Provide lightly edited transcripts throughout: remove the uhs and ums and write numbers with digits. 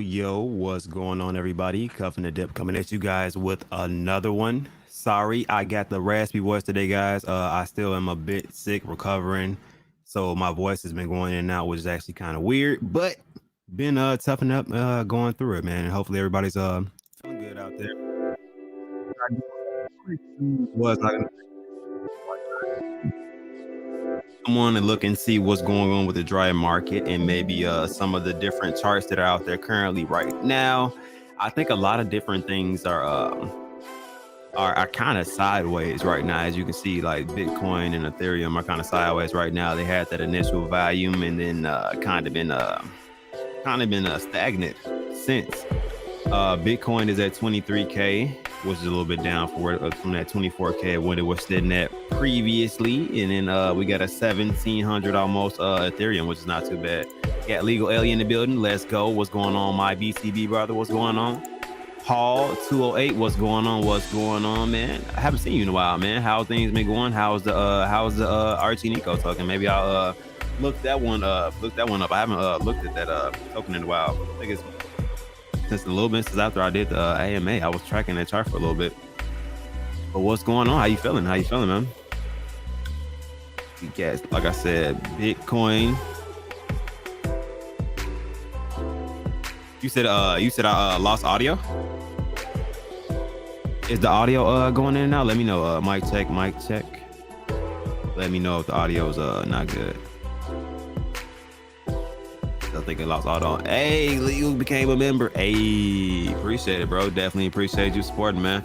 Yo, what's going on, everybody? Cuffing the Dip coming at you guys with another one. Sorry, I got the raspy voice today, guys. I still am a bit sick, recovering. So my voice has been going in and out, which is actually kind of weird, but been toughing up, going through it, man. And hopefully everybody's feeling good out there. Was not gonna come on and look and see what's going on with the dry market and maybe some of the different charts that are out there currently right now. I think a lot of different things are kind of sideways right now. As you can see, like Bitcoin and Ethereum are kind of sideways right now. They had that initial volume and then kind of been stagnant since. Bitcoin is at 23K, which is a little bit down from that 24K when it was sitting at previously. And then we got a 1700 almost Ethereum, which is not too bad. Got Legal Alien in the building. Let's go. What's going on, my BCB brother? What's going on? Paul 208, what's going on? What's going on, man? I haven't seen you in a while, man. How things been going? How's the Archie Nico token? Maybe I'll look that one up. I haven't looked at that token in a while. I think it's since a little bit since after I did the AMA. I was tracking that chart for a little bit. But what's going on? How you feeling, man? You guys, like I said, Bitcoin. You said I lost audio. Is the audio going in and out? Let me know. Mic check. Let me know if the audio's not good. I think I lost audio. Hey, you became a member. Hey, appreciate it, bro. Definitely appreciate you supporting, man.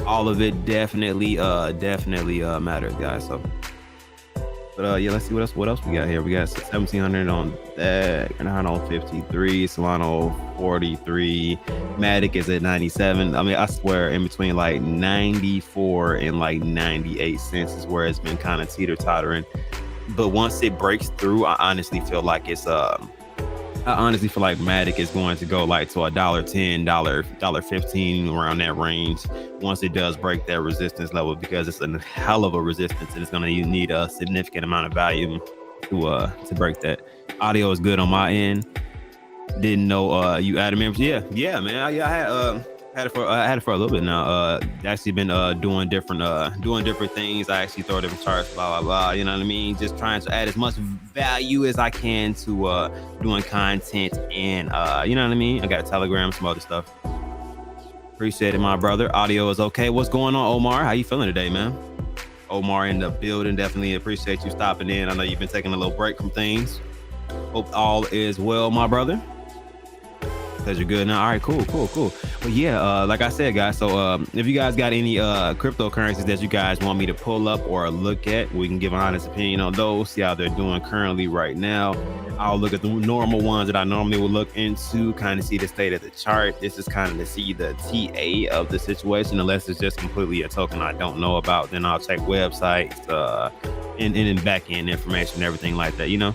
All of it definitely matters, guys. So, but yeah, let's see what else we got here. We got 1700 on that, and on 53, Solano 43, Matic is at 97. I mean, I swear, in between like 94 and like 98 cents is where it's been kind of teeter-tottering. But once it breaks through, I honestly feel like Matic is going to go like to $1.10, $1.15 around that range once it does break that resistance level, because it's a hell of a resistance and it's going to need a significant amount of volume to break that. Audio is good on my end. Didn't know you added members. Yeah, man. I had it for a little bit now. Actually been doing different things. I actually throw different charts, blah blah blah. You know what I mean? Just trying to add as much value as I can to doing content, and you know what I mean? I got a Telegram, some other stuff. Appreciate it, my brother. Audio is okay. What's going on, Omar? How you feeling today, man? Omar in the building. Definitely appreciate you stopping in. I know you've been taking a little break from things. Hope all is well, my brother. Because you're good now. All right, cool. Well, yeah, like I said, guys, so if you guys got any cryptocurrencies that you guys want me to pull up or look at, we can give an honest opinion on those, see how they're doing currently right now. I'll look at the normal ones that I normally would look into, kind of see the state of the chart. This is kind of to see the TA of the situation, unless it's just completely a token I don't know about. Then I'll check websites and back-end information, everything like that, you know?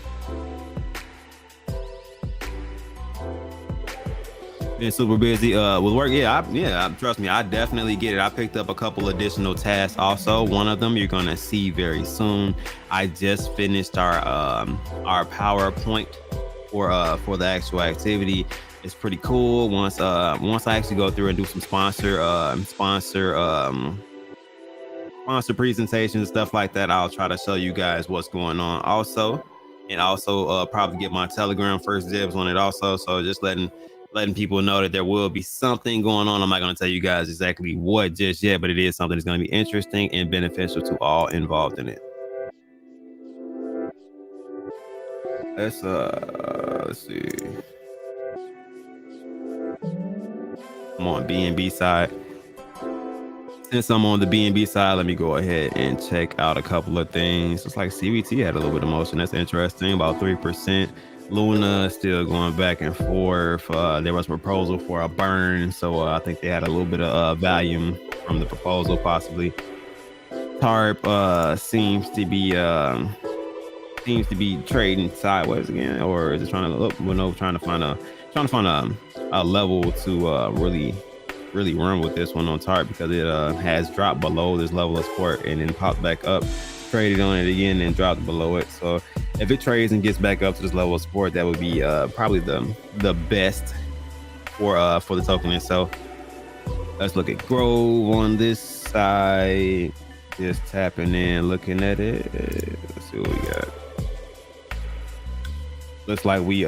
Been super busy with work. Trust me, I definitely get it. I picked up a couple additional tasks also. One of them you're gonna see very soon. I just finished our PowerPoint for the actual activity. It's pretty cool. Once I actually go through and do some sponsor presentations and stuff like that, I'll try to show you guys what's going on also, and also probably get my Telegram first dibs on it also. So just letting people know that there will be something going on. I'm not going to tell you guys exactly what just yet, but it is something that's going to be interesting and beneficial to all involved in it. Let's see. I'm on BNB side. Since I'm on the BNB side, let me go ahead and check out a couple of things. It's like CBT had a little bit of motion. That's interesting, about 3%. Luna still going back and forth. There was a proposal for a burn, so I think they had a little bit of volume from the proposal, possibly. TARP seems to be trading sideways again, or is it trying to look? Trying to find a level to really run with this one on TARP, because it has dropped below this level of support and then popped back up, traded on it again and dropped below it. So if it trades and gets back up to this level of support, that would be probably the best for the token itself. Let's look at Grove on this side. Just tapping in, looking at it. Let's see what we got. Looks like we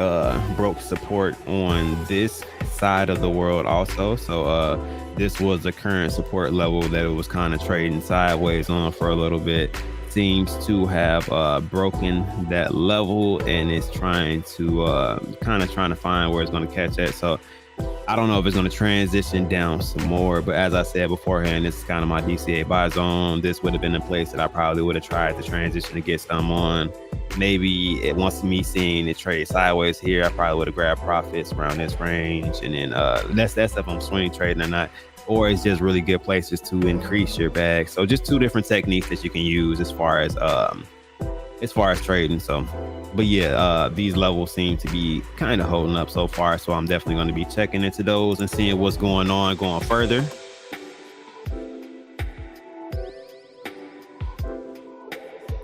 broke support on this side of the world also. So this was the current support level that it was kind of trading sideways on for a little bit. Seems to have broken that level, and it's trying to find where it's going to catch at. So I don't know if it's going to transition down some more, but as I said beforehand, this is kind of my DCA buy zone. This would have been a place that I probably would have tried to transition to get some on. Maybe it wants me seeing it trade sideways here, I probably would have grabbed profits around this range, and then that's if I'm swing trading or not. Or it's just really good places to increase your bag. So just two different techniques that you can use as far as trading. So, but yeah, these levels seem to be kind of holding up so far. So I'm definitely going to be checking into those and seeing what's going on going further.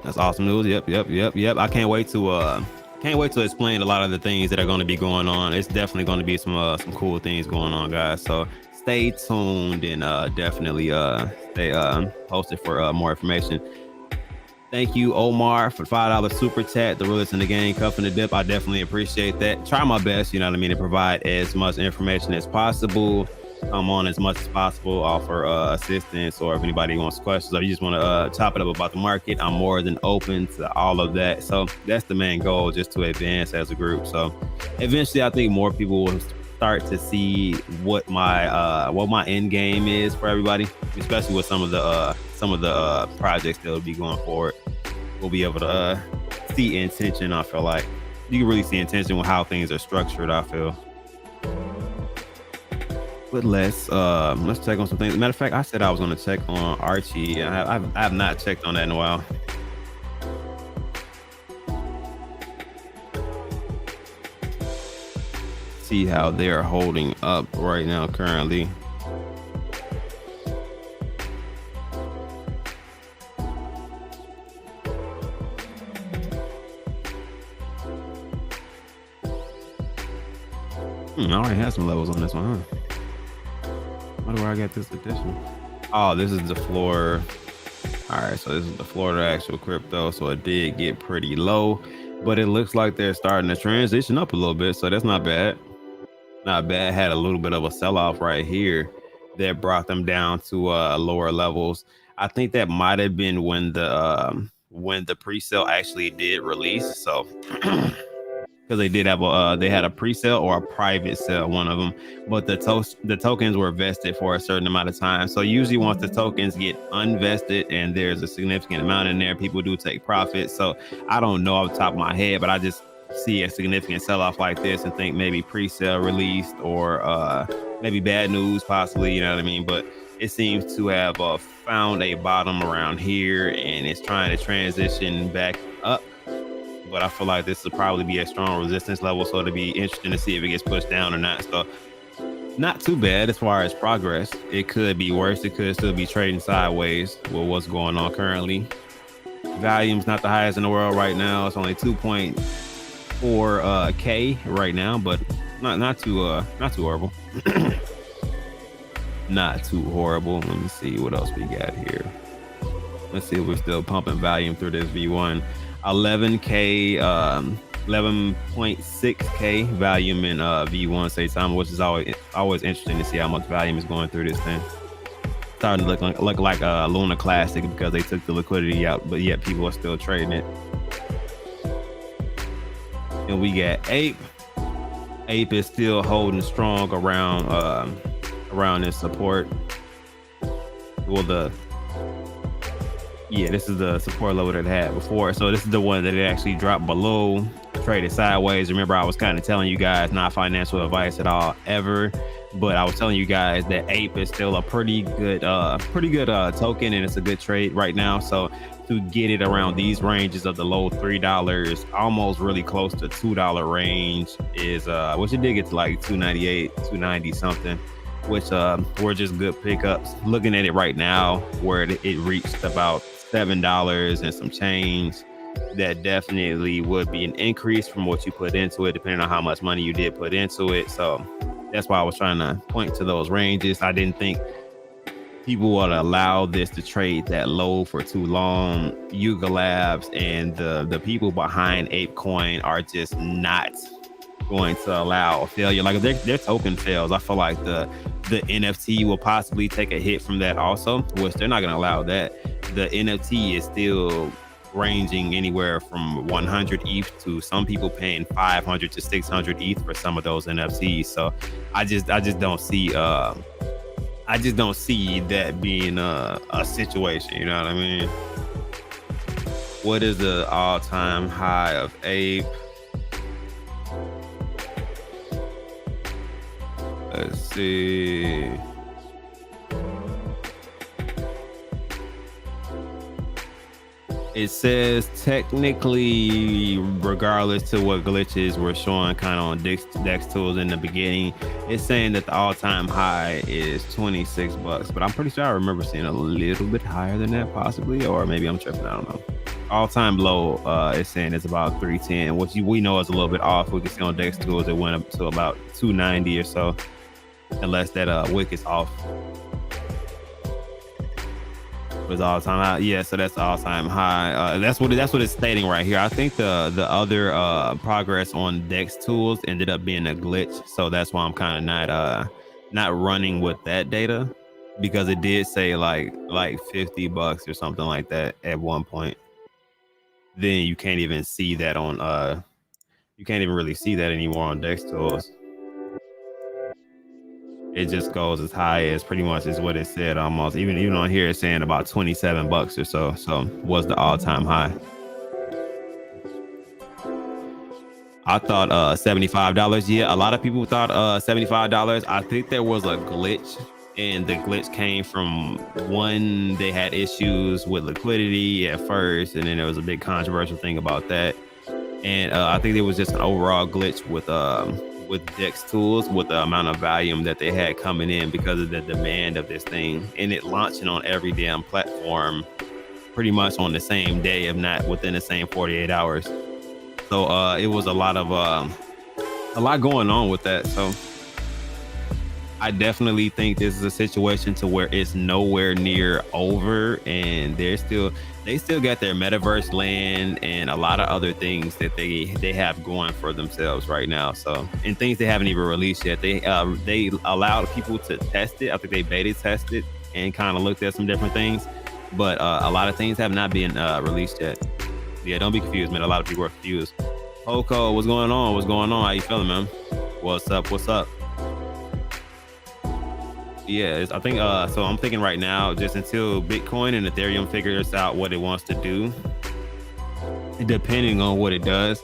That's awesome news. Yep. I can't wait to explain a lot of the things that are going to be going on. It's definitely going to be some cool things going on, guys. So stay tuned and definitely stay posted for more information. Thank you, Omar, for $5 super chat. The realest in the game, cuffing the dip. I definitely appreciate that. Try my best, you know what I mean, to provide as much information as possible. Come on as much as possible, offer assistance, or if anybody wants questions or you just want to chop it up about the market, I'm more than open to all of that. So that's the main goal, just to advance as a group. So eventually I think more people will start to see what my end game is for everybody, especially with some of the projects that will be going forward. We'll be able to see intention. I feel like you can really see intention with how things are structured, I feel. But let's check on some things. Matter of fact, I said I was going to check on Archie. I have not checked on that in a while. See how they're holding up right now currently. I already had some levels on this one, huh? How do I get this edition? Oh, this is the floor. All right, so this is the floor of the actual crypto. So it did get pretty low, but it looks like they're starting to transition up a little bit. So that's not bad. Not bad. Had a little bit of a sell-off right here that brought them down to lower levels. I think that might have been when the pre-sale actually did release. So because they did have they had a pre-sale or a private sale, one of them, but the tokens were vested for a certain amount of time. So usually once the tokens get unvested and there's a significant amount in there, people do take profit. So I don't know off the top of my head, but I just see a significant sell-off like this and think maybe pre-sale released or maybe bad news possibly, you know what I mean? But it seems to have found a bottom around here and it's trying to transition back up. But I feel like this will probably be a strong resistance level, so it'll be interesting to see if it gets pushed down or not. So not too bad as far as progress. It could be worse. It could still be trading sideways with what's going on currently. Volume's not the highest in the world right now. It's only 2.2 4K right now, but not too horrible. Not too horrible. Let me see what else we got here. Let's see if we're still pumping volume through this V1. 11K, 11.6K volume in V1 say time, which is always interesting to see how much volume is going through this thing. Starting to look like a Luna Classic because they took the liquidity out, but yet people are still trading it. And we got Ape. Ape is still holding strong around its support. Well, this is the support level that it had before. So this is the one that it actually dropped below, traded sideways. Remember, I was kind of telling you guys, not financial advice at all, ever, but I was telling you guys that Ape is still a pretty good token, and it's a good trade right now. So to get it around these ranges of the low $3, almost really close to $2 range is which it did get to like 298, 290 something, which were just good pickups. Looking at it right now, where it reached about $7 and some change, that definitely would be an increase from what you put into it, depending on how much money you did put into it. So that's why I was trying to point to those ranges. I didn't think people would allow this to trade that low for too long. Yuga Labs and the people behind ApeCoin are just not going to allow a failure. Like if their token fails, I feel like the NFT will possibly take a hit from that also, which they're not going to allow that. The NFT is still ranging anywhere from 100 ETH to some people paying 500 to 600 ETH for some of those NFTs. So I just don't see that being a situation. You know what I mean? What is the all-time high of Ape? Let's see. It says technically, regardless to what glitches were showing kind of on Dex tools in the beginning, it's saying that the all-time high is $26, but I'm pretty sure I remember seeing a little bit higher than that possibly, or maybe I'm tripping, I don't know. All-time low it's saying it's about 310, which we know is a little bit off. We can see on Dex tools it went up to about 290 or so, unless that wick is off. Was all-time high. Yeah, so that's all-time high. That's what it's stating right here. I think the other progress on Dex tools ended up being a glitch, so that's why I'm kind of not running with that data, because it did say like $50 or something like that at one point. Then you can't even see that on you can't even really see that anymore on Dex tools. It just goes as high as pretty much is what it said almost. Even on here it's saying about $27 or so. So was the all-time high. I thought $75. Yeah, a lot of people thought $75. I think there was a glitch, and the glitch came from one, they had issues with liquidity at first, and then there was a big controversial thing about that. And I think there was just an overall glitch with Dex tools, with the amount of volume that they had coming in because of the demand of this thing, and it launching on every damn platform pretty much on the same day, if not within the same 48 hours. So it was a lot going on with that. So I definitely think this is a situation to where it's nowhere near over, and they still got their metaverse land and a lot of other things that they have going for themselves right now. So, and things they haven't even released yet. They allowed people to test it. I think they beta tested and kind of looked at some different things, but a lot of things have not been released yet. Yeah, don't be confused, man. A lot of people are confused. Poco, what's going on? How you feeling, man? What's up? Yeah, I think so I'm thinking right now, just until Bitcoin and Ethereum figures out what it wants to do, depending on what it does,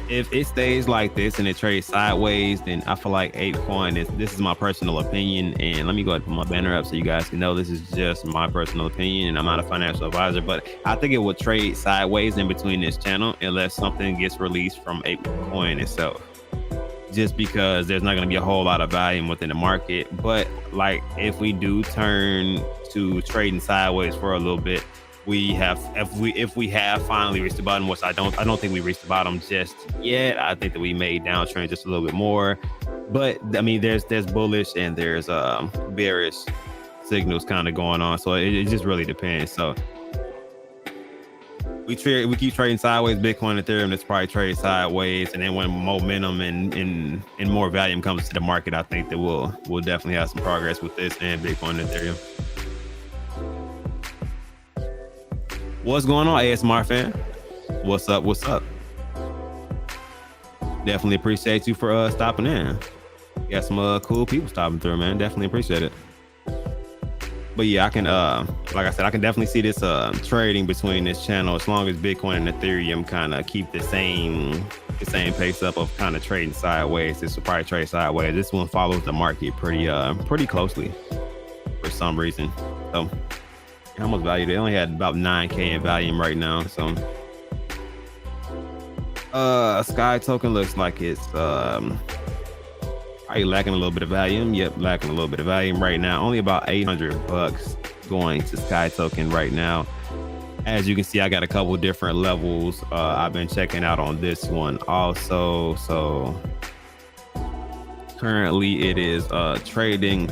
if it stays like this and it trades sideways, then I feel like ApeCoin this is my personal opinion, and let me go ahead and put my banner up so you guys can know this is just my personal opinion, and I'm not a financial advisor, but I think it will trade sideways in between this channel unless something gets released from ApeCoin itself. Just because there's not going to be a whole lot of volume within the market. But like if we do turn to trading sideways for a little bit, if we have finally reached the bottom, which I don't think we reached the bottom just yet. I think that we made downtrend just a little bit more, but I mean there's bullish and there's bearish signals kind of going on, so it just really depends. So we keep trading sideways. Bitcoin, Ethereum, it's probably trade sideways, and then when momentum and more volume comes to the market, I think that we'll definitely have some progress with this and Bitcoin and Ethereum. What's going on, ASMR fan? What's up? Definitely appreciate you for stopping in. Got some cool people stopping through, man. Definitely appreciate it. But yeah, I can like I said, I can definitely see this trading between this channel as long as Bitcoin and Ethereum kind of keep the same pace up of kind of trading sideways. This will probably trade sideways. This one follows the market pretty closely for some reason. So how much value? They only had about 9K in volume right now. So Sky token looks like it's probably lacking a little bit of volume. Yep, lacking a little bit of volume right now. Only about $800 going to Sky token right now. As you can see, I got a couple different levels I've been checking out on this one also. So currently it is trading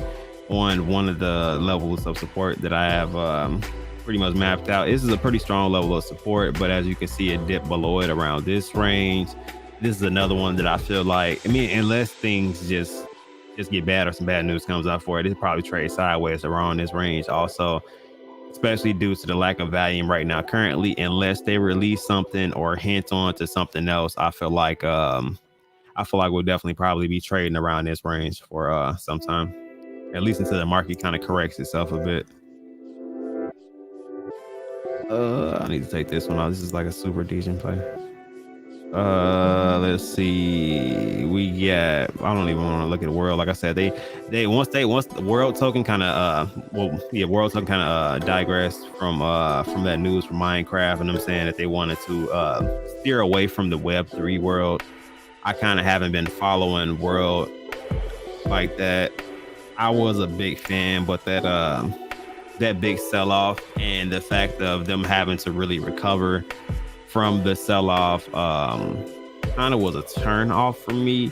on one of the levels of support that I have pretty much mapped out. This is a pretty strong level of support, but as you can see, it dipped below it around this range. This is another one that I feel like, I mean, unless things just get bad or some bad news comes out for it, it'll probably trade sideways around this range also, especially due to the lack of volume right now currently. Unless they release something or hint on to something else, I feel like we'll definitely probably be trading around this range for some time, at least until the market kind of corrects itself a bit. I need to take this one out. This is like a super decent play. Let's see. We got, I don't even want to look at the world. Like I said, they once the world token kind of world token kind of digressed from that news from Minecraft and them saying that they wanted to steer away from the Web3 world. I kind of haven't been following world like that. I was a big fan, but that big sell-off and the fact of them having to really recover from the sell-off kind of was a turn off for me,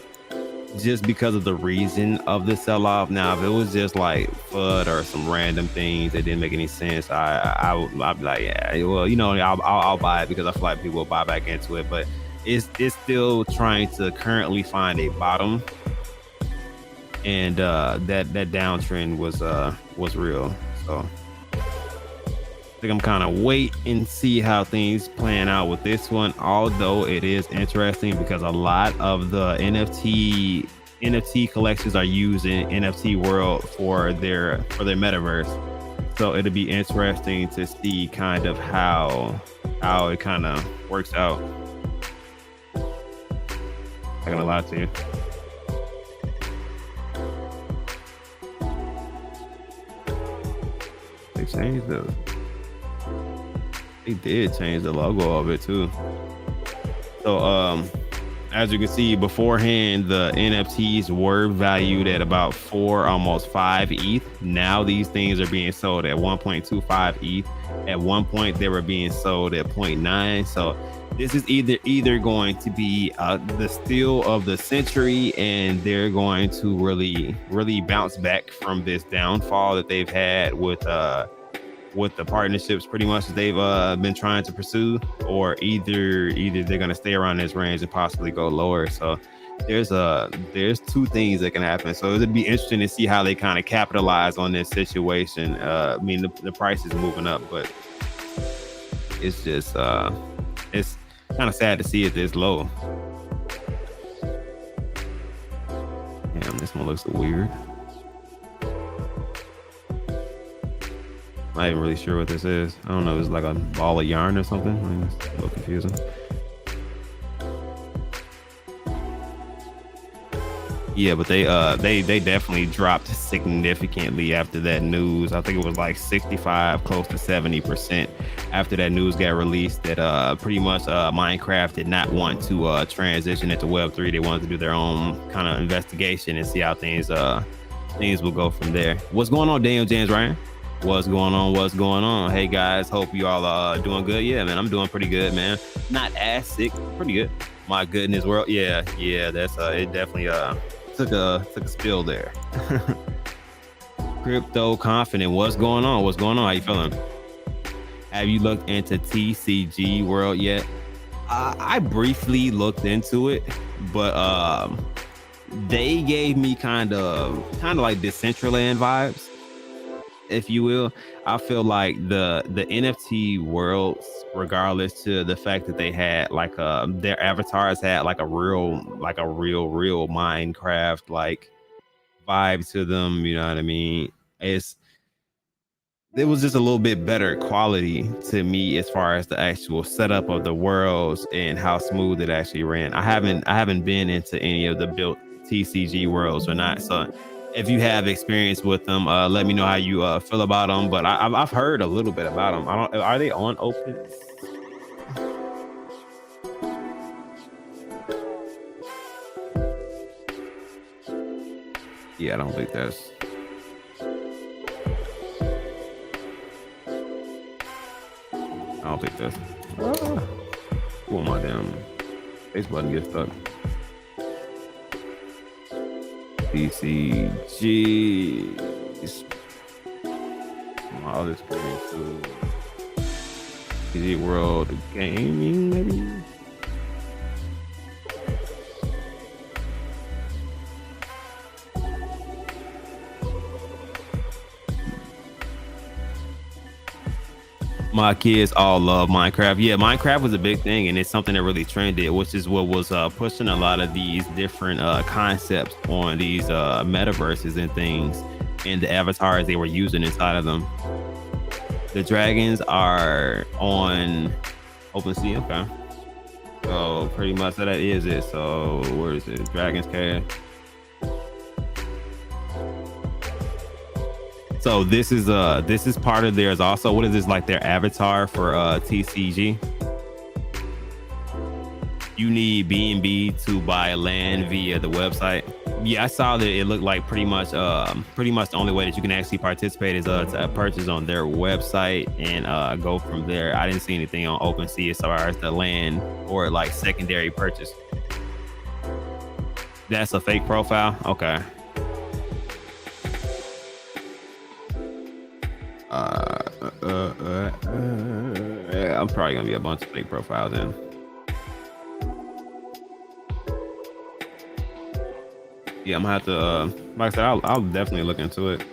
just because of the reason of the sell-off. Now, if it was just like FUD or some random things that didn't make any sense, I'd be like, yeah, well, you know, I'll buy it because I feel like people will buy back into it. But it's still trying to currently find a bottom, and that downtrend was real. So I think I'm kind of wait and see how things plan out with this one, although it is interesting because a lot of the NFT collections are using NFT world for their metaverse. So it'll be interesting to see kind of how it kind of works out. Not gonna lie to you. They changed the. They did change the logo of it too. So as you can see beforehand, the NFTs were valued at about 4, almost 5 ETH. Now these things are being sold at 1.25 ETH. At one point they were being sold at 0.9. So this is either going to be the steal of the century, and they're going to really bounce back from this downfall that they've had with the partnerships pretty much that they've been trying to pursue, or either they're going to stay around this range and possibly go lower. So there's two things that can happen. So it'd be interesting to see how they kind of capitalize on this situation. I mean, the price is moving up, but it's just it's kind of sad to see it this low. Damn, this one looks weird. I'm not even really sure what this is. I don't know. It's like a ball of yarn or something. I mean, it's a little confusing. Yeah, but they definitely dropped significantly after that news. I think it was like 65, close to 70% after that news got released that pretty much Minecraft did not want to transition into Web3. They wanted to do their own kind of investigation and see how things will go from there. What's going on, Daniel James Ryan? What's going on? What's going on? Hey guys, hope you all are doing good. Yeah, man, I'm doing pretty good, man. Not as sick, pretty good. My goodness, world. Yeah, that's it definitely took a spill there. Crypto confident. What's going on? What's going on? How you feeling? Have you looked into TCG world yet? I briefly looked into it, but they gave me kind of like Decentraland vibes, if you will. I feel like the NFT worlds, regardless to the fact that they had like their avatars had like a real Minecraft like vibe to them. You know what I mean? It was just a little bit better quality to me as far as the actual setup of the worlds and how smooth it actually ran. I haven't been into any of the built TCG worlds or not. So if you have experience with them, let me know how you feel about them. But I've heard a little bit about them. I don't. Are they on Open? Yeah, I don't think that's. I don't think that's. Oh my damn face button gets stuck. TCG. My other screen too. TCG World Gaming, maybe. My kids all love Minecraft. Yeah, Minecraft was a big thing, and it's something that really trended, which is what was pushing a lot of these different concepts on these metaverses and things, and the avatars they were using inside of them. The dragons are on OpenSea. Okay, so pretty much that is it. So where is it? Dragons Cash. So this is part of theirs also. What is this, like their avatar for TCG? You need B&B to buy land via the website. Yeah, I saw that it looked like pretty much the only way that you can actually participate is to purchase on their website and go from there. I didn't see anything on OpenSea as far as the land or like secondary purchase. That's a fake profile. Okay. Yeah, I'm probably gonna be a bunch of fake profiles in. Yeah, I'm gonna have to. Like I said, I'll definitely look into it.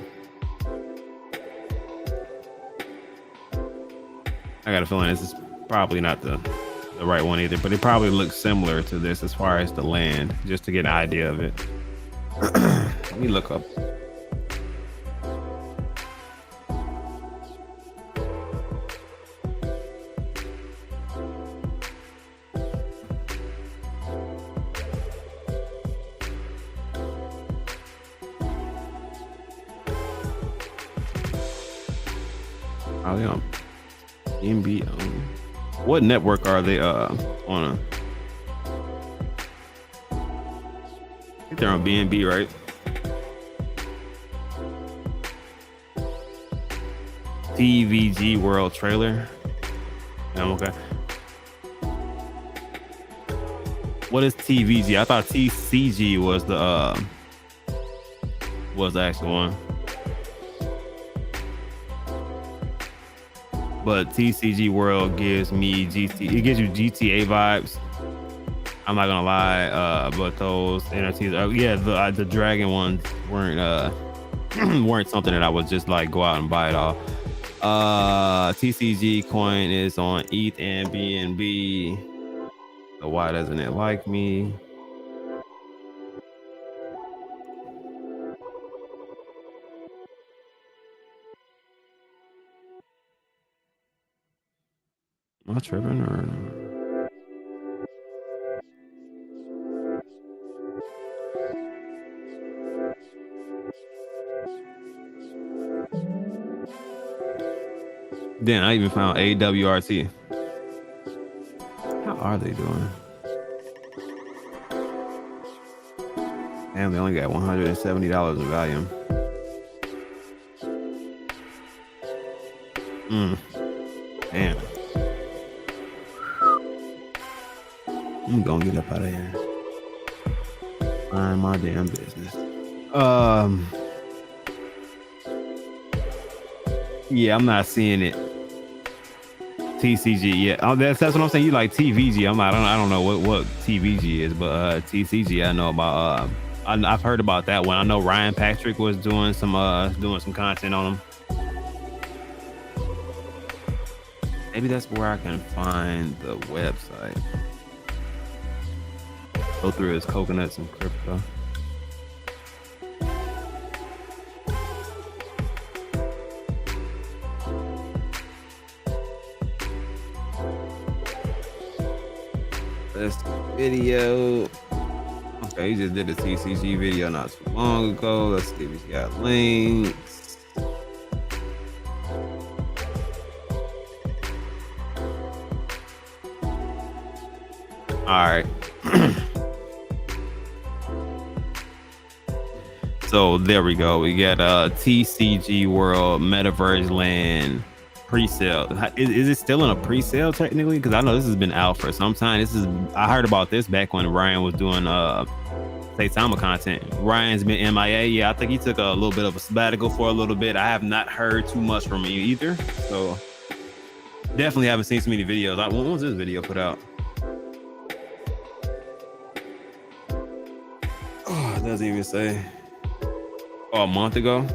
I got a feeling this is probably not the right one either, but it probably looks similar to this as far as the land, just to get an idea of it. Let me look up. Are they on NB? What network are they on? I think they're on BNB, right? TVG World Trailer. Yeah, I'm okay. What is TVG? I thought TCG was the actual one. But TCG World gives me it gives you GTA vibes. I'm not gonna lie, but those NFTs, yeah, the dragon ones weren't something that I would just like go out and buy it all. TCG coin is on ETH and BNB. So why doesn't it like me? Am I tripping or? Then I even found AWRT. How are they doing? Damn, they only got $170 in value. Damn. I'm gonna get up out of here. Mind my damn business. Yeah, I'm not seeing it. TCG, yeah. Oh, that's what I'm saying. You like TVG? I don't know what TVG is, but TCG I know about. I've heard about that one. I know Ryan Patrick was doing some content on them. Maybe that's where I can find the website. Go through his coconuts and crypto. That's the video. Okay, he just did a TCG video not too long ago. Let's see if he's got links. All right. So there we go. We got TCG World Metaverse Land pre-sale. Is it still in a pre-sale technically? Because I know this has been out for some time. I heard about this back when Ryan was doing Saitama content. Ryan's been MIA. Yeah, I think he took a little bit of a sabbatical for a little bit. I have not heard too much from him either. So definitely haven't seen so many videos. When was this video put out? Oh, it doesn't even say. Oh, a month ago.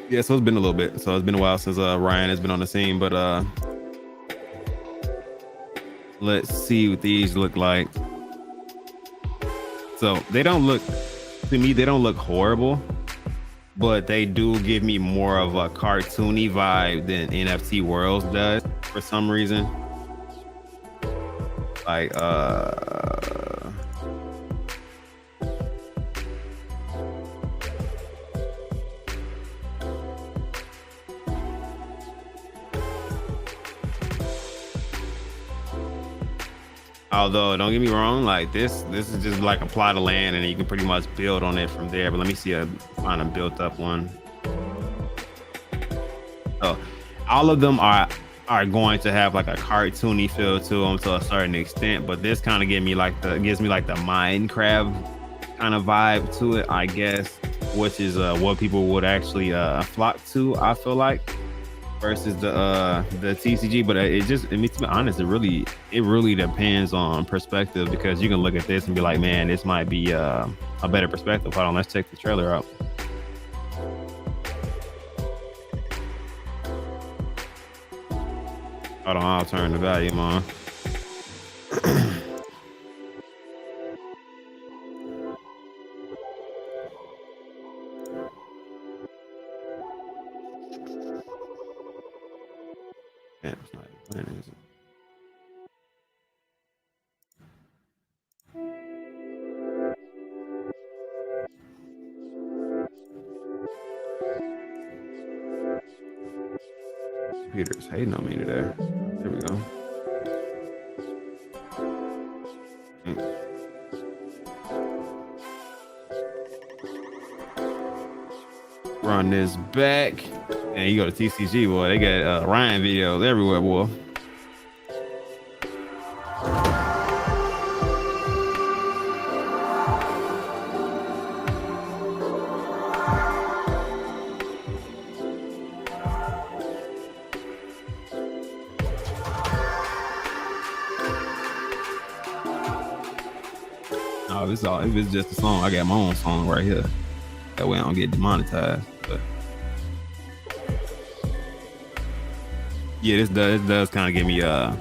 Yeah, so it's been a little bit. So it's been a while since Ryan has been on the scene, but let's see what these look like. So they don't look, to me, they don't look horrible, but they do give me more of a cartoony vibe than NFT Worlds does for some reason. Like although don't get me wrong, like this is just like a plot of land and you can pretty much build on it from there. But let me see find a built up one. So all of them are going to have like a cartoony feel to them to a certain extent, but this kind of gives me like the Minecraft kind of vibe to it, I guess, which is what people would actually flock to, I feel like, versus the TCG. But to be honest, it really depends on perspective, because you can look at this and be like, man, this might be a better perspective. Hold on, let's check the trailer out. Hold on, I'll turn the volume on. Yeah, it's not playing, is it? Computer's hating on me today. There we go. Run this back. And you go to TCG, boy, they got Ryan videos everywhere, boy. If it's just a song, I got my own song right here. That way I don't get demonetized. But yeah, this does kind of give me I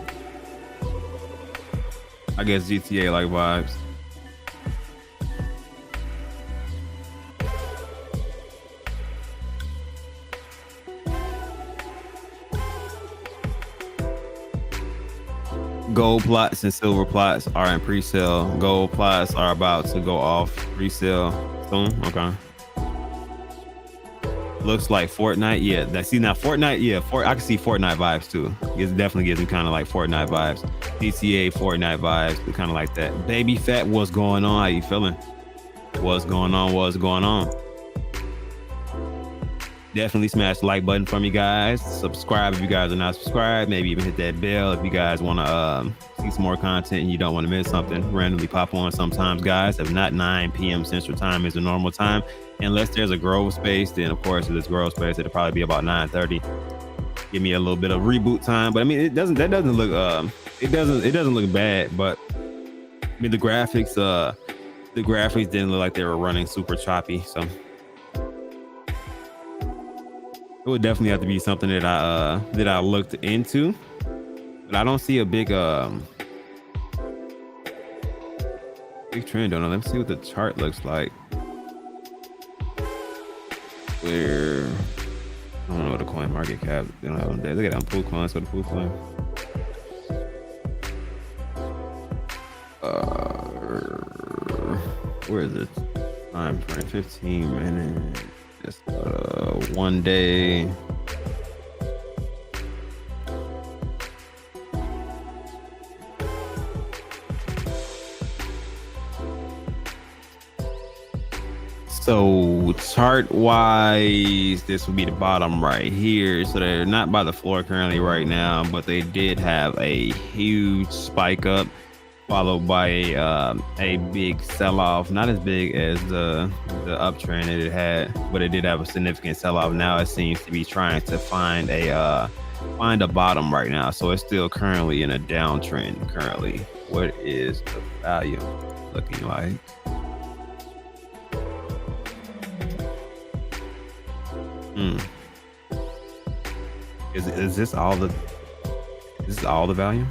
guess GTA like vibes. Gold plots and silver plots are in pre-sale. Gold plots are about to go off pre-sale soon. Okay. Looks like Fortnite. Yeah, now Fortnite. Yeah, I can see Fortnite vibes too. It definitely gives me kind of like Fortnite vibes. GTA Fortnite vibes, kind of like that. Baby Fat, what's going on? How you feeling? What's going on? What's going on? Definitely smash the like button for me, guys. Subscribe if you guys are not subscribed. Maybe even hit that bell if you guys want to see some more content and you don't want to miss something. Randomly pop on sometimes, guys. If not, 9 p.m. Central Time is the normal time. Unless there's a growth space, then of course if there's growth space, it'll probably be about 9:30. Give me a little bit of reboot time. But I mean, it doesn't look it doesn't look bad. But I mean, the graphics didn't look like they were running super choppy. So it would definitely have to be something that I looked into, but I don't see a big trend on it. Let me see what the chart looks like. Where I don't know what the coin market cap they don't have on there. Look at that pool coin. So the pool coin. Where is it? Time frame 15 minutes. Just 1 day. So chart wise, this would be the bottom right here. So they're not by the floor currently right now, but they did have a huge spike up, followed by a big sell-off. Not as big as the uptrend that it had, but it did have a significant sell-off. Now it seems to be trying to find a bottom right now. So it's still currently in a downtrend currently. What is the value looking like? Is this all the value?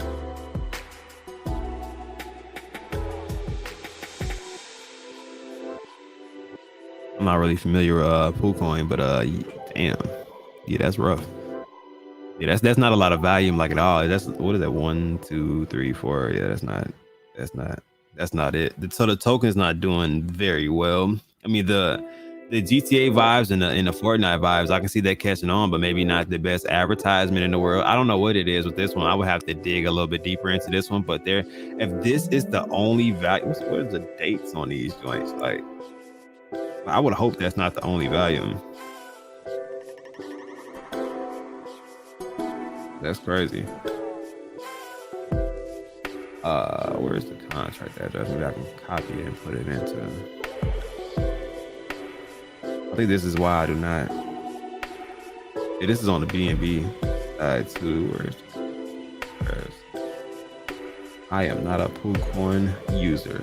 I'm not really familiar with pool coin, but damn, yeah, that's rough. Yeah, that's not a lot of volume like at all. That's what is that? 1, 2, 3, 4. Yeah, that's not it. So the token's not doing very well. I mean the GTA vibes and the Fortnite vibes, I can see that catching on, but maybe not the best advertisement in the world. I don't know what it is with this one. I would have to dig a little bit deeper into this one. But if this is the only value, what is the dates on these joints? Like, I would hope that's not the only value. That's crazy. Where's the contract address? Maybe I can copy it and put it into. I think this is why I do not. Yeah, this is on the BNB side too. Where's I am not a pool coin user.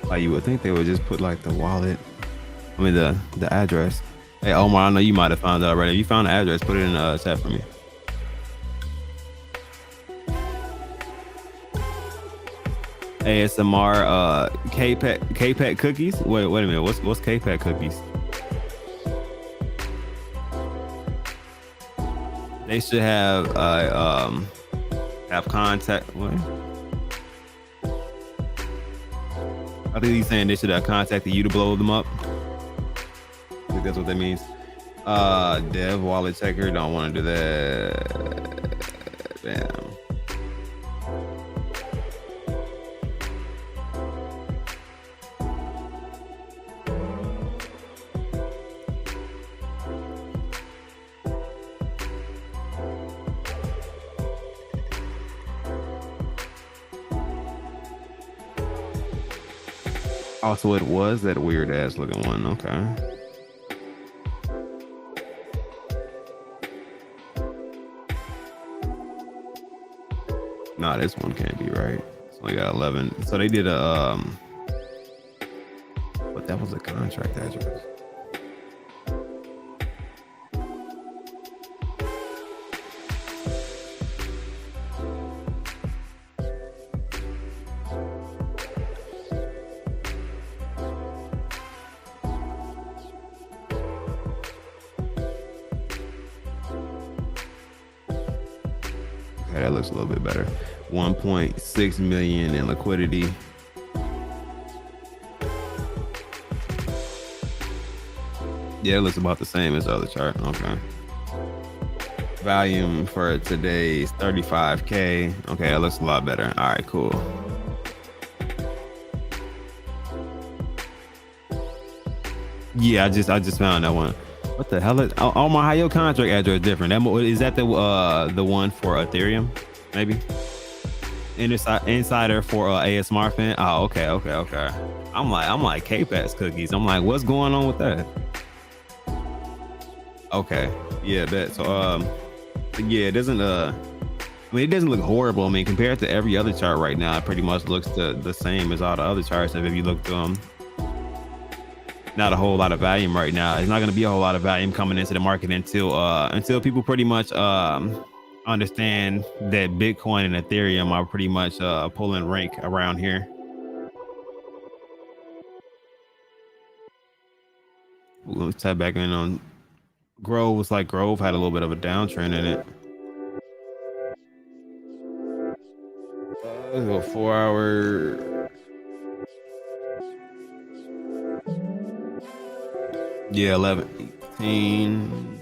Like you would think they would just put like the wallet. I mean the address. Hey Omar, I know you might have found it already. If you found the address, put it in the chat for me. ASMR K-Pack cookies. Wait a minute. What's K-Pack cookies? They should have contact. What? I think he's saying they should have contacted you to blow them up. I think that's what that means. Dev wallet checker, don't want to do that. Damn. Also, it was that weird ass looking one. Okay. Nah, this one can't be right. It's only got 11. So they did but that was a contract address. Okay, that looks a little bit better. 1.6 million in liquidity. Yeah, it looks about the same as the other chart. Okay. Volume for today's 35K. Okay, it looks a lot better. All right, cool. Yeah, I just found that one. What the hell is oh my, how your contract address different? Is that the one for Ethereum? Maybe insider for ASMR fan. Oh, okay. I'm like K-Pax cookies. I'm like, what's going on with that? Okay, yeah, that so yeah, it doesn't I mean, it doesn't look horrible. I mean, compared to every other chart right now, it pretty much looks the same as all the other charts. If you look through them, not a whole lot of volume right now. It's not going to be a whole lot of volume coming into the market until people pretty much understand that Bitcoin and Ethereum are pretty much pulling rank around here. Let's tap back in on Grove. Looks like Grove had a little bit of a downtrend in it. Let's go 4 hour. Yeah, 11, 18.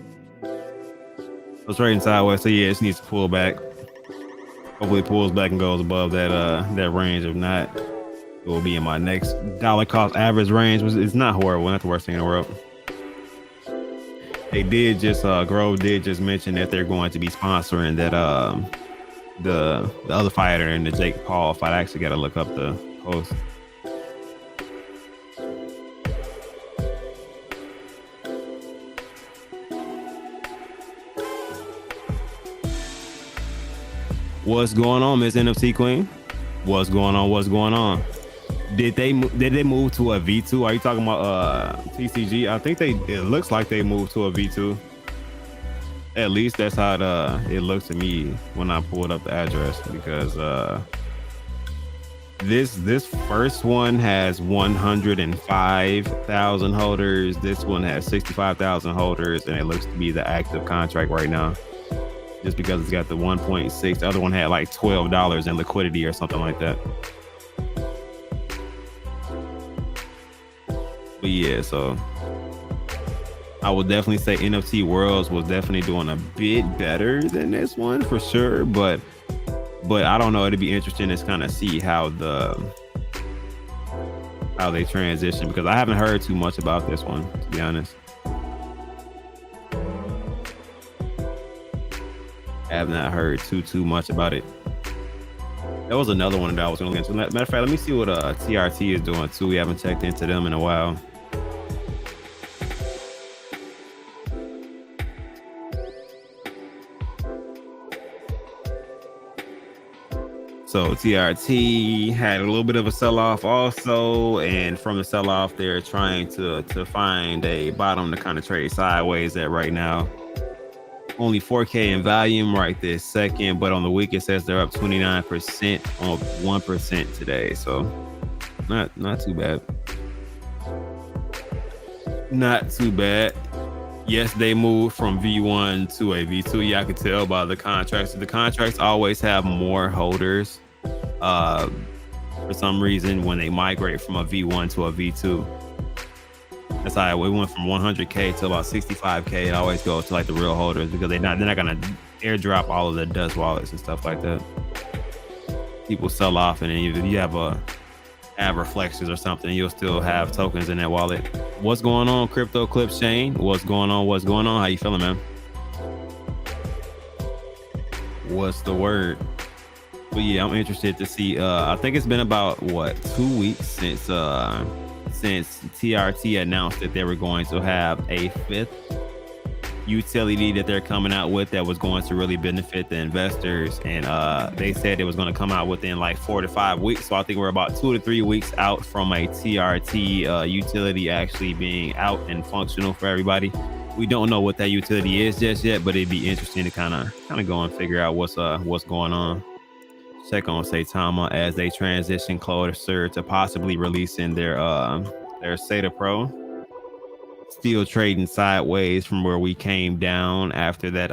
It's trading sideways, so yeah, it needs to pull back. Hopefully it pulls back and goes above that range. If not, it will be in my next dollar cost average range. It's not horrible, not the worst thing in the world. They did just Grove did just mention that they're going to be sponsoring that the other fighter in the Jake Paul fight. I actually got to look up the post. What's going on, Miss NFC Queen? What's going on? Did they move to a V2? Are you talking about TCG? I think it looks like they moved to a V2. At least that's how it looks to me when I pulled up the address, because this first one has 105,000 holders. This one has 65,000 holders, and it looks to be the active contract right now, just because it's got the 1.6. The other one had like $12 in liquidity or something like that. But yeah, so I would definitely say NFT Worlds was definitely doing a bit better than this one for sure. But I don't know. It'd be interesting to kind of see how they transition, because I haven't heard too much about this one, to be honest. I have not heard too much about it. That was another one that I was going to get into. Matter of fact, let me see what TRT is doing too. We haven't checked into them in a while. So TRT had a little bit of a sell-off also, and from the sell-off, they're trying to find a bottom to kind of trade sideways at right now. Only 4K in volume right this second, but on the week it says they're up 29% on 1% today. So not too bad. Not too bad. Yes, they moved from V1 to a V2. Yeah, I could tell by the contracts. The contracts always have more holders. For some reason, when they migrate from a V1 to a V2, that's how we went from 100K to about 65K. It always goes to like the real holders, because they're not gonna airdrop all of the dust wallets and stuff like that. People sell off, and then if you have reflections or something, you'll still have tokens in that wallet. What's going on, Crypto Clip Shane? What's going on? How you feeling, man? What's the word? But yeah, I'm interested to see. I think it's been about 2 weeks since TRT announced that they were going to have a 5th utility that they're coming out with that was going to really benefit the investors, and they said it was going to come out within like 4 to 5 weeks. So I think we're about 2 to 3 weeks out from a TRT utility actually being out and functional for everybody. We don't know what that utility is just yet, but it'd be interesting to kind of go and figure out what's going on. Check on Saitama as they transition closer to possibly releasing their SATA Pro. Still trading sideways from where we came down after that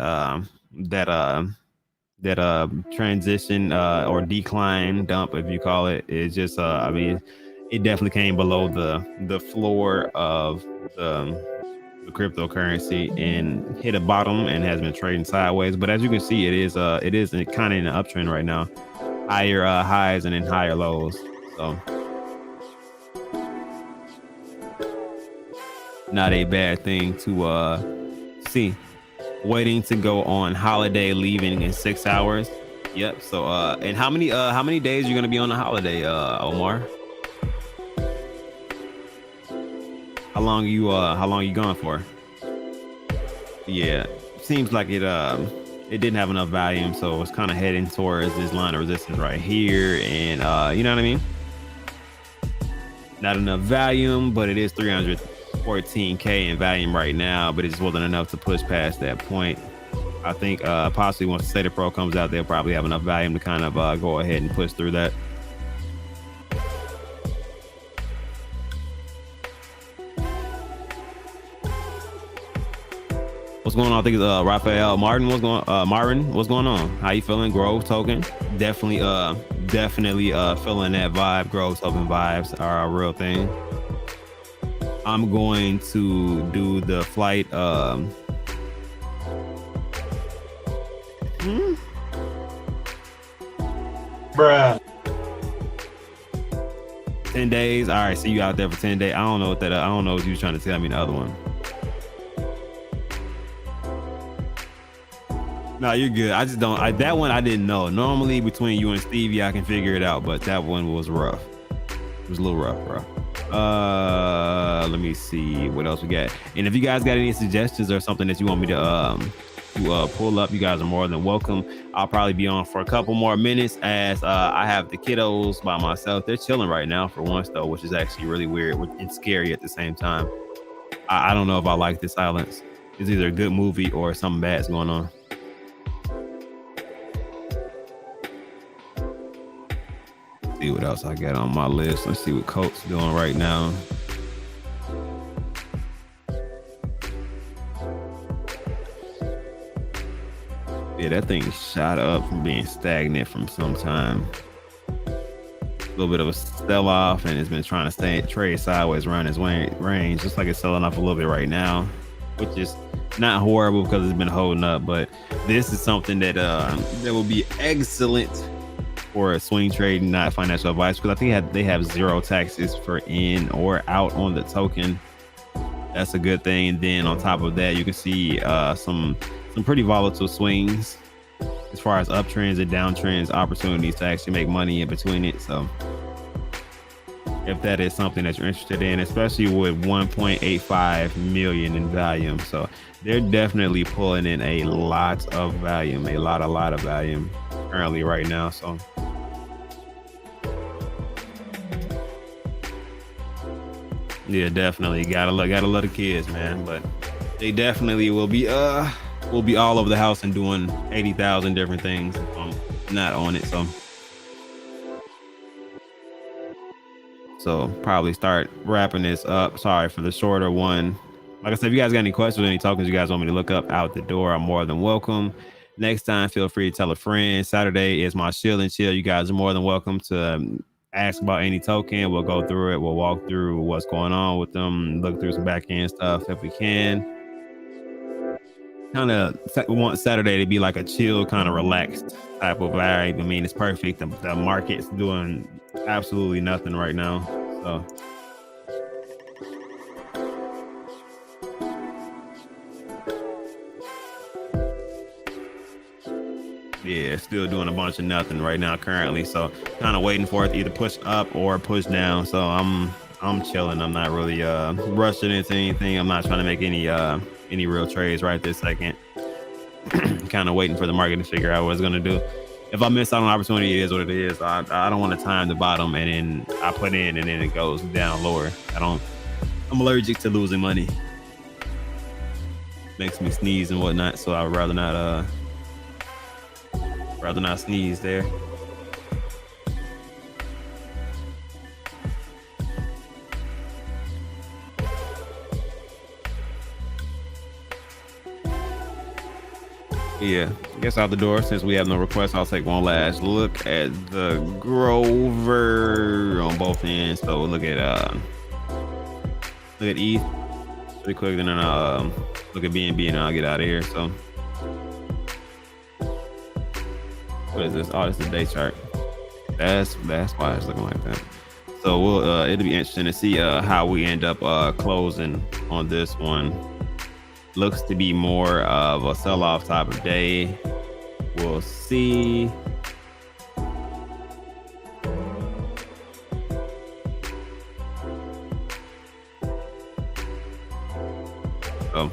transition or decline dump, if you call it. It's just I mean, it definitely came below the floor of the cryptocurrency and hit a bottom and has been trading sideways. But as you can see, it is kind of in an uptrend right now, higher highs and then higher lows. So not a bad thing to see. Waiting to go on holiday, leaving in 6 hours. Yep. So and how many days you're gonna be on the holiday, Omar? How long you gone for? Yeah, seems like it didn't have enough volume, so it's kind of heading towards this line of resistance right here, and you know what I mean? Not enough volume, but it is 314k in volume right now, but it just wasn't enough to push past that point. I think possibly once the State of Pro comes out, they'll probably have enough volume to kind of go ahead and push through that. What's going on? I think it's Raphael Martin. Martin, what's going on? How you feeling? Grove token. Definitely feeling that vibe. Grove token vibes are a real thing. I'm going to do the flight. Bruh. 10 days. All right, see you out there for 10 days. I don't know what that. I don't know what you were trying to tell me. The other one. No, you're good. I just don't. That one I didn't know. Normally between you and Stevie, I can figure it out, but that one was rough. It was a little rough, bro. Let me see what else we got. And if you guys got any suggestions or something that you want me to pull up, you guys are more than welcome. I'll probably be on for a couple more minutes as I have the kiddos by myself. They're chilling right now for once though, which is actually really weird and scary at the same time. I don't know if I like the silence. It's either a good movie or something bad's going on. See what else I got on my list. Let's see what Coach's doing right now. Yeah, that thing shot up from being stagnant from some time. A little bit of a sell off, and it's been trying to trade sideways around its range. Looks like it's selling off a little bit right now, which is not horrible because it's been holding up. But this is something that will be excellent for a swing trade, not financial advice, because I think they have zero taxes for in or out on the token. That's a good thing. And then on top of that, you can see some pretty volatile swings as far as uptrends and downtrends, opportunities to actually make money in between it. So if that is something that you're interested in, especially with 1.85 million in volume, so they're definitely pulling in a lot of volume, a lot of volume currently right now. So yeah, definitely gotta love the kids, man. But they definitely will be all over the house and doing 80,000 different things if I'm not on it. So probably start wrapping this up. Sorry for the shorter one. Like I said, if you guys got any questions or any tokens you guys want me to look up out the door, I'm more than welcome. Next time, feel free to tell a friend. Saturday is my Shill and Chill. You guys are more than welcome to ask about any token. We'll go through it. We'll walk through what's going on with them, look through some back end stuff if we can. Kind of want Saturday to be like a chill, kind of relaxed type of vibe. I mean, it's perfect. The market's doing absolutely nothing right now. So yeah, still doing a bunch of nothing right now currently. So kind of waiting for it to either push up or push down. So I'm chilling. I'm not really rushing into anything. I'm not trying to make any real trades right this second. Kind of waiting for the market to figure out what it's gonna do. If I miss out on opportunity, it is what it is. I don't want to time the bottom and then I put in and then it goes down lower. I'm allergic to losing money. Makes me sneeze and whatnot. So I would rather not sneeze there. Yeah, I guess out the door. Since we have no requests, I'll take one last look at the Grover on both ends. So look at ETH. pretty quick, and then I'll look at BNB and I'll get out of here. So what is this? Oh, this is the day chart. That's why it's looking like that. So we'll it'll be interesting to see how we end up closing on this one. Looks to be more of a sell-off type of day. We'll see. So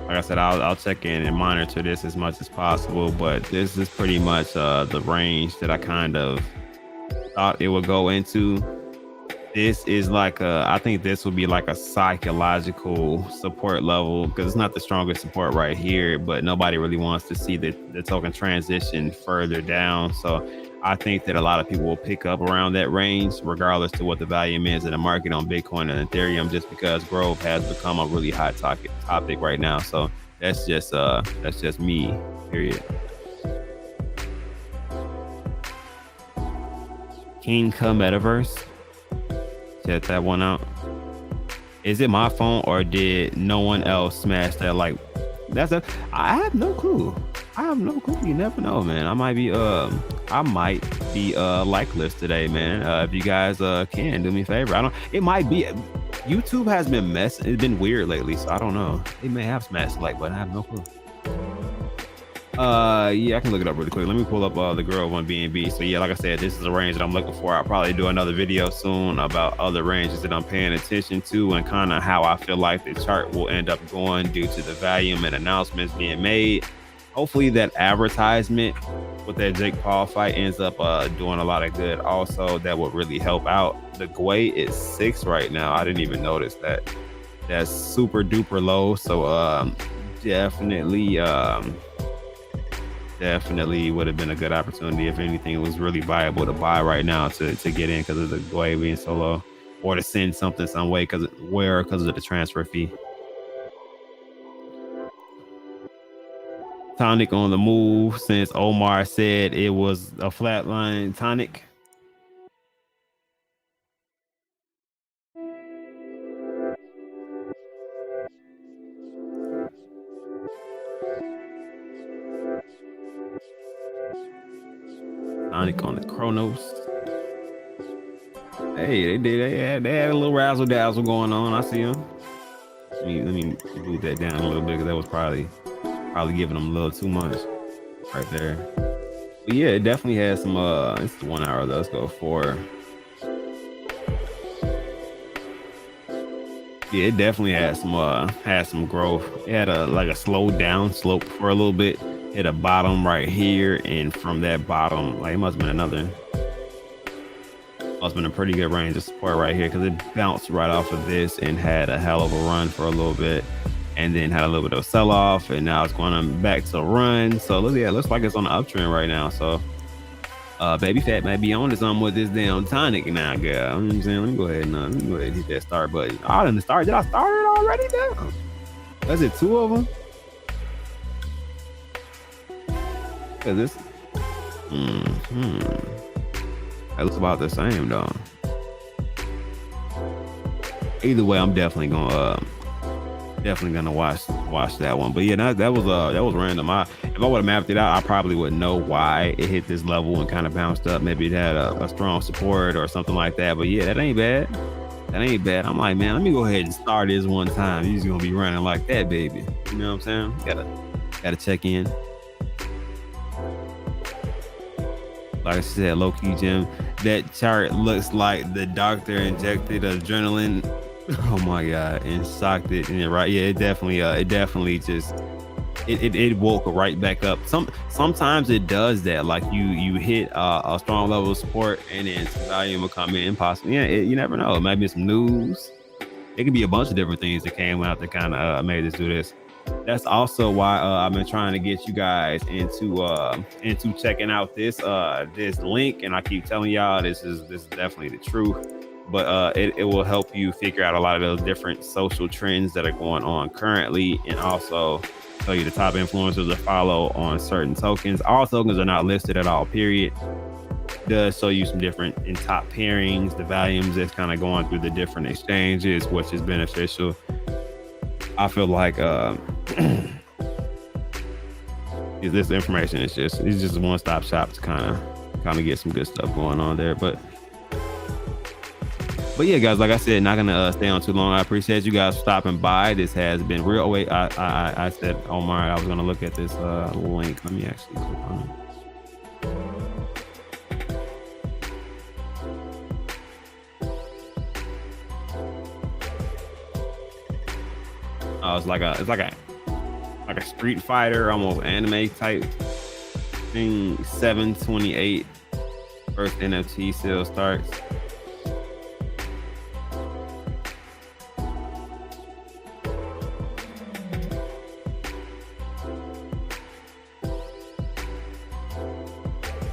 like I said, I'll check in and monitor this as much as possible, but this is pretty much the range that I kind of thought it would go into. This is like I think this will be like a psychological support level, because it's not the strongest support right here, but nobody really wants to see the token transition further down. So I think that a lot of people will pick up around that range, regardless to what the volume is in the market on Bitcoin and Ethereum, just because growth has become a really hot topic right now. So that's just me, period. King Come Metaverse. Check that one out. Is it my phone or did no one else smash that? Like, I have no clue. You never know, man. I might be like list today, man. If you guys can do me a favor. It might be YouTube has been it's been weird lately, so I don't know. They may have smashed like, but I have no clue. Yeah, I can look it up really quick. Let me pull up the girl on BNB. So yeah, like I said, this is a range that I'm looking for. I'll probably do another video soon about other ranges that I'm paying attention to and kind of how I feel like the chart will end up going due to the volume and announcements being made. Hopefully that advertisement with that Jake Paul fight ends up doing a lot of good. Also, that would really help out. The Gwei is 6 right now. I didn't even notice that. That's super duper low. So definitely would have been a good opportunity. If anything, it was really viable to buy right now to get in because of the Gwei being so low, or to send something some way because of the transfer fee. Tonic on the move since Omar said it was a flatline. Tonic. Tonic on the Chronos. Hey, they had a little razzle dazzle going on. I see them. Let me move that down a little bit because that was probably giving them a little too much right there. But yeah, it definitely had some it's the 1 hour though. Let's go 4. Yeah, it definitely had some growth. It had a slow down slope for a little bit. Hit a bottom right here, and from that bottom, like, it must have been a pretty good range of support right here, because it bounced right off of this and had a hell of a run for a little bit, and then had a little bit of sell off, and now it's going back to run. So it looks like it's on the uptrend right now. So Baby Fat might be on to something with this damn Tonic now, girl. You know what I'm saying? Let me go ahead and hit that start button. I didn't start. Did I start it already? Damn. That's it, 2 of them. Cause this, that looks about the same though. Either way, I'm definitely gonna watch that one. But yeah, that was random. If I would have mapped it out, I probably would know why it hit this level and kind of bounced up. Maybe it had a strong support or something like that. But yeah, that ain't bad. I'm like, man, let me go ahead and start this one time. You're just gonna be running like that, baby. You know what I'm saying? Gotta check in. Like I said, low-key, Jim, that chart looks like the doctor injected adrenaline. Oh my God, and socked it in it, right? Yeah, it definitely just it woke right back up. Sometimes it does that. Like you hit a strong level of support, and then some volume will come in. Possibly, yeah. You never know. It might be some news. It could be a bunch of different things that came out that kind of made us do this. That's also why I've been trying to get you guys into checking out this link, and I keep telling y'all this is definitely the truth. But it will help you figure out a lot of those different social trends that are going on currently, and also tell you the top influencers to follow on certain tokens. All tokens are not listed at all, period. does show you some different in top pairings, the volumes that's kind of going through the different exchanges, which is beneficial. I feel like this information is just a one-stop shop to kind of get some good stuff going on there. But yeah, guys, like I said, not gonna stay on too long. I appreciate you guys stopping by. This has been real. Oh wait, I said Omar, I was gonna look at this link. Let me actually click on it. It's like a Street Fighter, almost anime type thing. 7/28 first NFT sale starts.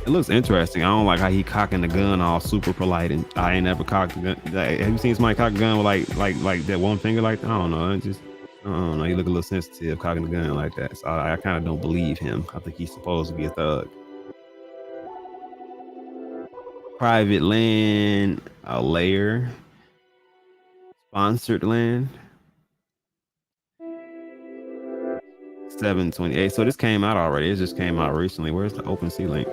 It looks interesting. I don't like how he cocking the gun all super polite, and I ain't never cocked the gun. Like, have you seen somebody cock a gun with like that one finger like that? I don't know. I don't know. He look a little sensitive cocking the gun like that. So I kind of don't believe him. I think he's supposed to be a thug. Private land, a layer, sponsored land. 7/28. So this came out already. It just came out recently. Where's the OpenSea link?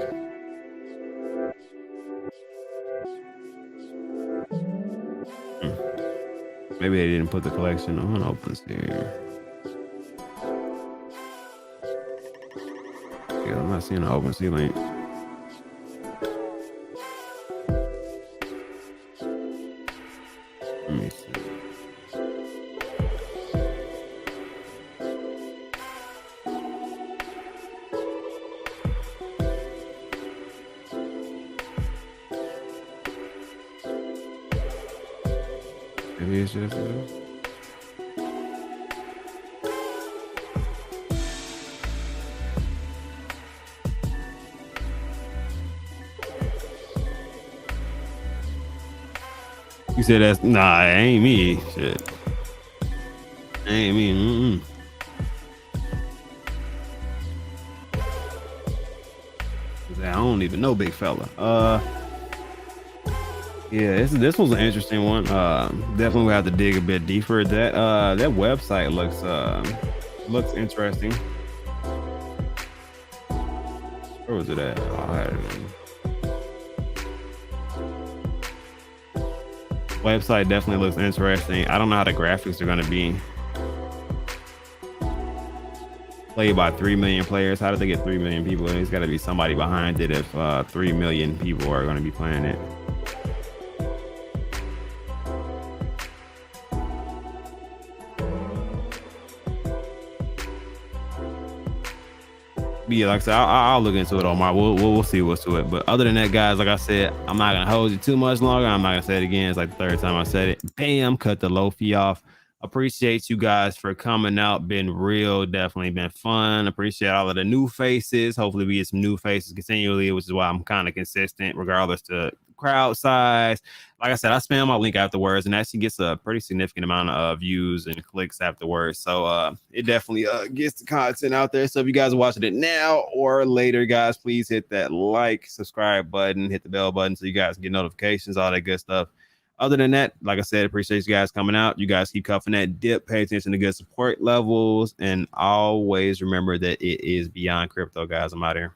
Maybe they didn't put the collection on OpenSea. Yeah, I'm not seeing the OpenSea link. Let me see. Maybe it's just you said that's nah, it ain't me. Shit. Ain't me. I don't even know, big fella. Yeah, this was an interesting one. Definitely we have to dig a bit deeper. That website looks interesting. Where was it at? Oh, I had it in. Website definitely looks interesting. I don't know how the graphics are going to be. Played by 3 million players. How did they get 3 million people? There's got to be somebody behind it if 3 million people are going to be playing it. Yeah, like I said, I'll look into it, Omar. We'll see what's to it. But other than that, guys, like I said, I'm not gonna hold you too much longer. I'm not gonna say it again. It's like the third time I said it. Bam, cut the low fee off. Appreciate you guys for coming out. Been real, definitely been fun. Appreciate all of the new faces. Hopefully we get some new faces continually, which is why I'm kind of consistent regardless to crowd size. Like I said, I spam my link afterwards and actually gets a pretty significant amount of views and clicks afterwards. So it definitely gets the content out there. So if you guys are watching it now or later, guys, please hit that like, subscribe button, hit the bell button so you guys can get notifications, all that good stuff. Other than that, like I said, appreciate you guys coming out. You guys keep cuffing that dip, pay attention to good support levels, and always remember that it is beyond crypto, guys. I'm out here.